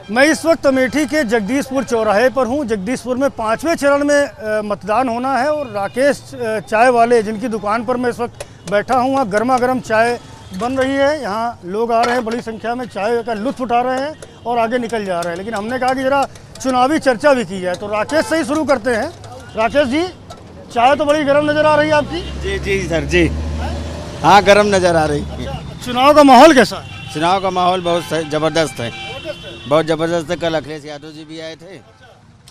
मैं इस वक्त अमेठी के जगदीशपुर चौराहे पर हूं। जगदीशपुर में 5वें चरण में मतदान होना है और राकेश चाय वाले जिनकी दुकान पर मैं इस वक्त बैठा हूं, वहाँ गर्मा गर्म चाय बन रही है। यहाँ लोग आ रहे हैं, बड़ी संख्या में चाय का लुत्फ उठा रहे हैं और आगे निकल जा रहे हैं। लेकिन हमने कहा कि ज़रा चुनावी चर्चा भी की जाए, तो राकेश से ही शुरू करते हैं। राकेश जी, चाय तो बड़ी गर्म नज़र आ रही है आपकी। जी जी सर जी, हाँ गर्म नज़र आ रही है। चुनाव का माहौल कैसा है? चुनाव का माहौल बहुत ज़बरदस्त है, बहुत ज़बरदस्त है। कल अखिलेश यादव जी भी आए थे,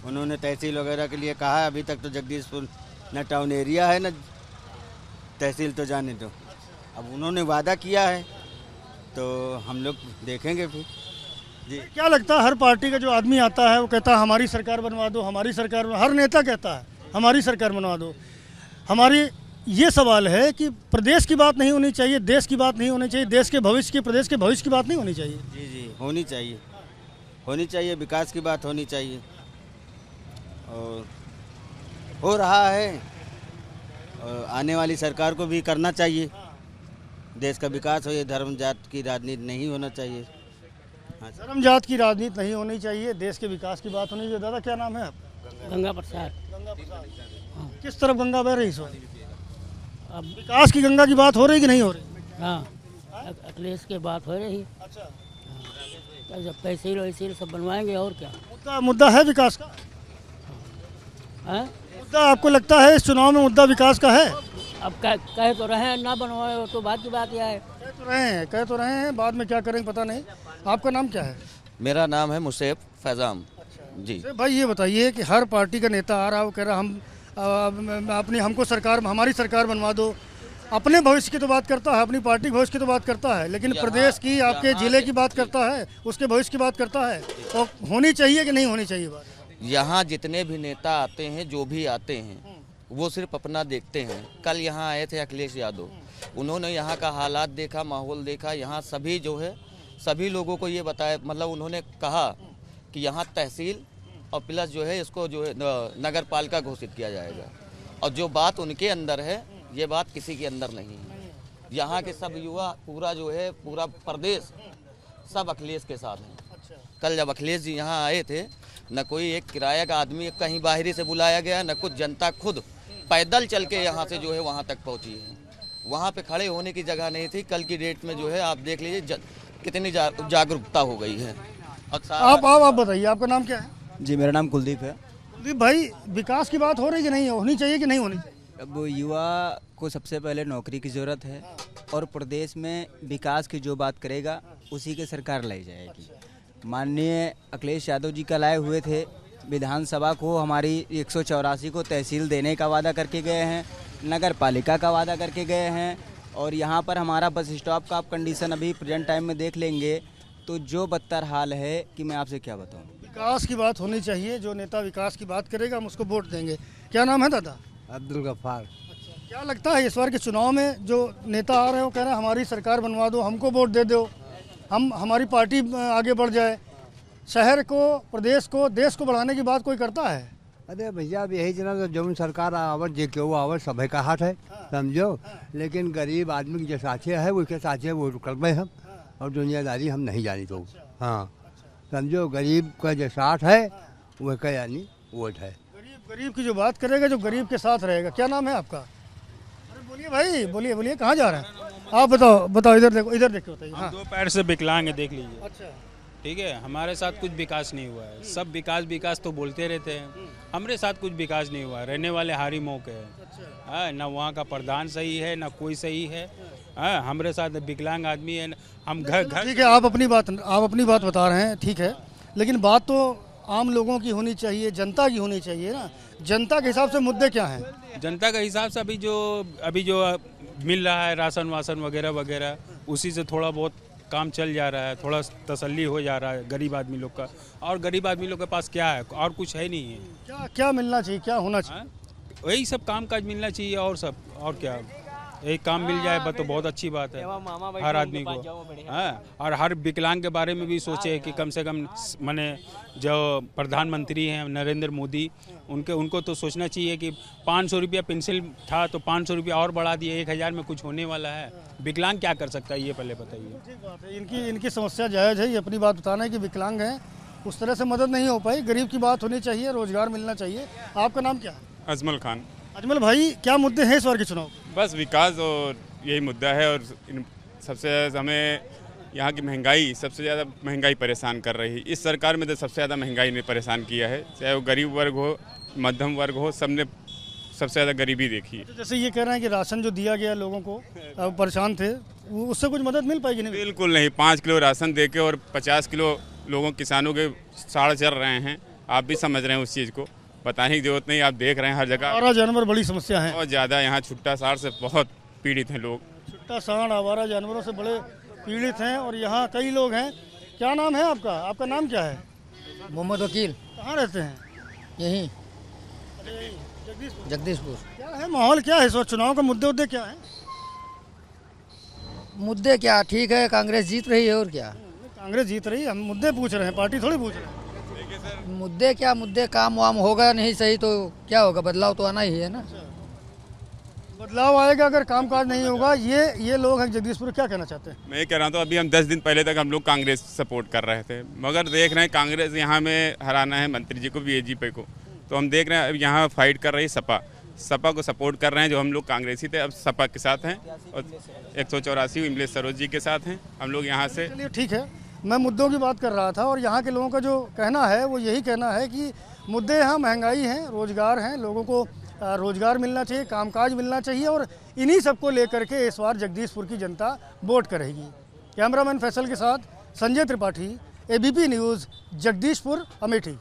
उन्होंने तहसील वगैरह के लिए कहा है। अभी तक तो जगदीशपुर न टाउन एरिया है न तहसील, तो जाने दो। अब उन्होंने वादा किया है तो हम लोग देखेंगे फिर जी। क्या लगता है, हर पार्टी का जो आदमी आता है वो कहता है हमारी सरकार बनवा दो, हमारी सरकार, हर नेता कहता है हमारी सरकार बनवा दो। हमारी ये सवाल है कि प्रदेश की बात नहीं होनी चाहिए, देश की बात नहीं होनी चाहिए, देश के भविष्य की, प्रदेश के भविष्य की बात नहीं होनी चाहिए। जी जी, होनी चाहिए, होनी चाहिए, विकास की बात होनी चाहिए और हो रहा है। और आने वाली सरकार को भी करना चाहिए। देश का विकास हो, ये धर्म जात की राजनीति नहीं होना चाहिए। हाँ, धर्म जात की राजनीति नहीं होनी चाहिए, देश के विकास की बात होनी चाहिए। दादा क्या नाम है आपका? गंगा प्रसाद। किस तरफ गंगा बह रही है इस वक्त? अब विकास की गंगा की बात हो रही कि नहीं हो रही? हाँ, अखिलेश की बात हो रही। अच्छा, तो जब तहसील वहसील सब बनवाएंगे और क्या। मुद्दा है विकास का? है? मुद्दा आपको लगता है इस चुनाव में मुद्दा विकास का है? अब कह तो रहे हैं ना बनवाए हो, तो बात की बात यह है। कह तो रहे हैं, बाद में क्या करेंगे पता नहीं। आपका नाम क्या है? मेरा नाम है मुसेफ फैजाम जी। भाई ये बताइए कि हर पार्टी का नेता आ रहा है, वो कह रहा हम अपनी हमको सरकार, हमारी सरकार बनवा दो। अपने भविष्य की तो बात करता है, अपनी पार्टी भविष्य की तो बात करता है, लेकिन प्रदेश की, आपके जिले की बात करता है, उसके भविष्य की बात करता है। तो होनी चाहिए कि नहीं होनी चाहिए बात? यहाँ जितने भी नेता आते हैं, जो भी आते हैं, वो सिर्फ अपना देखते हैं। कल यहाँ आए थे अखिलेश यादव, उन्होंने यहाँ का हालात देखा, माहौल देखा। यहाँ सभी जो है, सभी लोगों को ये बताया, मतलब उन्होंने कहा कि यहाँ तहसील और प्लस जो है इसको जो है नगर पालिका घोषित किया जाएगा। और जो बात उनके अंदर है, ये बात किसी के अंदर नहीं है। यहाँ के सब युवा, पूरा जो है पूरा प्रदेश सब अखिलेश के साथ हैं। कल जब अखिलेश जी यहाँ आए थे, न कोई एक किराया का आदमी कहीं बाहरी से बुलाया गया, न कुछ, जनता खुद पैदल चल के यहाँ से जो है वहाँ तक पहुँची है। वहाँ पे खड़े होने की जगह नहीं थी। कल की डेट में जो है आप देख लीजिए कितनी जागरूकता हो गई है। आप बताइए, आपका नाम क्या है? जी, मेरा नाम कुलदीप है। कुलदीप भाई, विकास की बात हो रही कि नहीं होनी चाहिए कि नहीं होनी चाहिए? अब युवा को सबसे पहले नौकरी की ज़रूरत है और प्रदेश में विकास की जो बात करेगा उसी की सरकार लाई जाएगी। माननीय अखिलेश यादव जी कल आए हुए थे, विधानसभा को हमारी 184 को तहसील देने का वादा करके गए हैं, नगर पालिका का वादा करके गए हैं। और यहाँ पर हमारा बस स्टॉप का आप कंडीशन अभी प्रेजेंट टाइम में देख लेंगे तो जो बदतर हाल है कि मैं आपसे क्या बताऊँ। विकास की बात होनी चाहिए, जो नेता विकास की बात करेगा हम उसको वोट देंगे। क्या नाम है दादा? अब्दुल गफ्फार। अच्छा, क्या लगता है इस बार के चुनाव में जो नेता आ रहे हैं वो कह रहे हैं हमारी सरकार बनवा दो, हमको वोट दे दो, हमारी पार्टी आगे बढ़ जाए, शहर को, प्रदेश को, देश को बढ़ाने की बात कोई करता है? अरे भैया, अब यही जना तो जौन सरकार आवत जे के वो आवत सभी का हाथ है, समझो। लेकिन गरीब आदमी के जो साथे है उसके साथे वो करबे हम, और दुनियादारी हम नहीं जानी तो। हाँ, समझो, गरीब का जो साथ है वह का यानी वोट है। गरीब की जो बात करेगा, जो गरीब के साथ रहेगा। क्या नाम है आपका? अरे बोलिए भाई, बोलिए कहाँ जा रहे हैं आप? बताओ, इधर देखो बताइए। हाँ, 2 पैर से विकलांग है, देख लीजिए। अच्छा, ठीक है, हमारे साथ कुछ विकास नहीं हुआ है। सब विकास तो बोलते रहते हैं, हमारे साथ कुछ विकास नहीं हुआ है। रहने वाले हारी मौके है, ना वहाँ का प्रधान सही है, ना कोई सही है। हमारे साथ विकलांग आदमी है, हम घर ठीक है। आप अपनी बात बता रहे हैं, ठीक है, लेकिन बात तो आम लोगों की होनी चाहिए, जनता की होनी चाहिए ना। जनता के हिसाब से मुद्दे क्या हैं? जनता के हिसाब से अभी जो मिल रहा है राशन वासन वगैरह वगैरह, उसी से थोड़ा बहुत काम चल जा रहा है, थोड़ा तसल्ली हो जा रहा है गरीब आदमी लोग का। और गरीब आदमी लोग के पास क्या है, और कुछ है नहीं है। क्या मिलना चाहिए, क्या होना चाहिए? वही सब काम काज मिलना चाहिए, और सब, और क्या। एक काम मिल जाए बस तो बहुत अच्छी बात है हर आदमी को। हाँ, और हर विकलांग के बारे में भी सोचे कि कम से कम माने जो प्रधानमंत्री हैं नरेंद्र मोदी, उनको तो सोचना चाहिए कि 500 रुपया पेंशन था तो 500 रुपया और बढ़ा दिए, 1000 में कुछ होने वाला है। विकलांग क्या कर सकता है ये पहले बताइए। ठीक बात है, इनकी समस्या जायज़ है, ये अपनी बात बताना है कि विकलांग हैं उस तरह से मदद नहीं हो पाई। गरीब की बात होनी चाहिए, रोजगार मिलना चाहिए। आपका नाम क्या है? अजमल खान। अजमल भाई, क्या मुद्दे हैं इस बार के चुनाव? बस विकास और यही मुद्दा है, और सबसे ज़्यादा हमें यहाँ की महंगाई, सबसे ज़्यादा महंगाई परेशान कर रही है। इस सरकार में तो सबसे ज़्यादा महंगाई ने परेशान किया है, चाहे वो गरीब वर्ग हो, मध्यम वर्ग हो, सबने सबसे ज़्यादा गरीबी देखी है। तो जैसे ये कह रहे हैं कि राशन जो दिया गया लोगों को, परेशान थे, उससे कुछ मदद मिल पाएगी? नहीं, बिल्कुल नहीं। 5 किलो राशन दे के और 50 किलो लोगों किसानों के साड़ चल रहे हैं। आप भी समझ रहे हैं उस चीज़ को, बताने की जरूरत नहीं, आप देख रहे हैं हर जगह। आवारा जानवर बड़ी समस्या है, बहुत ज़्यादा। यहाँ छुट्टा साड़ से बहुत पीड़ित हैं लोग। छुट्टा साड़, आवारा जानवरों से बड़े पीड़ित हैं और यहाँ कई लोग हैं। क्या नाम है आपका? आपका नाम क्या है? मोहम्मद वकील। कहाँ रहते हैं? यहीं जगदीशपुर। जगदीशपुर। क्या है माहौल, क्या है इस वक्त चुनाव का? मुद्दे क्या है? मुद्दे क्या, ठीक है, कांग्रेस जीत रही है और क्या। कांग्रेस जीत रही है, हम मुद्दे पूछ रहे हैं, पार्टी थोड़ी पूछ रहे हैं। मुद्दे क्या, मुद्दे काम वाम होगा नहीं सही तो क्या होगा, बदलाव तो आना ही है ना। बदलाव आएगा अगर कामकाज नहीं होगा। ये लोग हैं जगदीशपुर, क्या कहना चाहते हैं? मैं कह रहा हूँ, तो अभी हम 10 दिन पहले तक हम लोग कांग्रेस सपोर्ट कर रहे थे, मगर देख रहे हैं कांग्रेस यहाँ में हराना है मंत्री जी को, बीजेपी को, तो हम देख रहे हैं अब यहाँ फाइट कर रही सपा को सपोर्ट कर रहे हैं। जो हम लोग कांग्रेसी थे अब सपा के साथ हैं, और 184 इमलेश सरोज जी के साथ हैं हम लोग यहाँ से। चलिए ठीक है, मैं मुद्दों की बात कर रहा था और यहाँ के लोगों का जो कहना है वो यही कहना है कि मुद्दे यहाँ महंगाई हैं, रोजगार हैं, लोगों को रोजगार मिलना चाहिए, कामकाज मिलना चाहिए, और इन्हीं सबको लेकर के इस बार जगदीशपुर की जनता वोट करेगी। कैमरामैन फैसल के साथ संजय त्रिपाठी, ABP न्यूज़, जगदीशपुर, अमेठी।